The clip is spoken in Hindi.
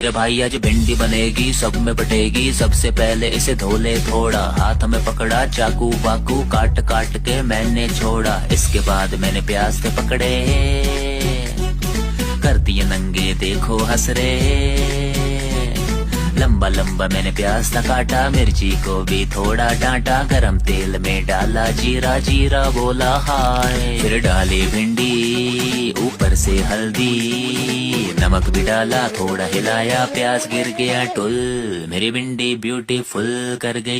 ए भाई आज भिंडी बनेगी, सब में बटेगी। सबसे पहले इसे धो ले थोड़ा, हाथ में पकड़ा चाकू वाकू, काट काट के मैंने छोड़ा। इसके बाद मैंने प्याज से पकड़े, कर दिए नंगे देखो हंस रे। लंबा लंबा मैंने प्याज था काटा, मिर्ची को भी थोड़ा डांटा। गरम तेल में डाला जीरा, जीरा बोला हाय। फिर डाली भिंडी, ऊपर से हल्दी, नमक भी डाला, थोड़ा हिलाया, प्याज गिर गया टुल। मेरी भिंडी ब्यूटीफुल कर गई।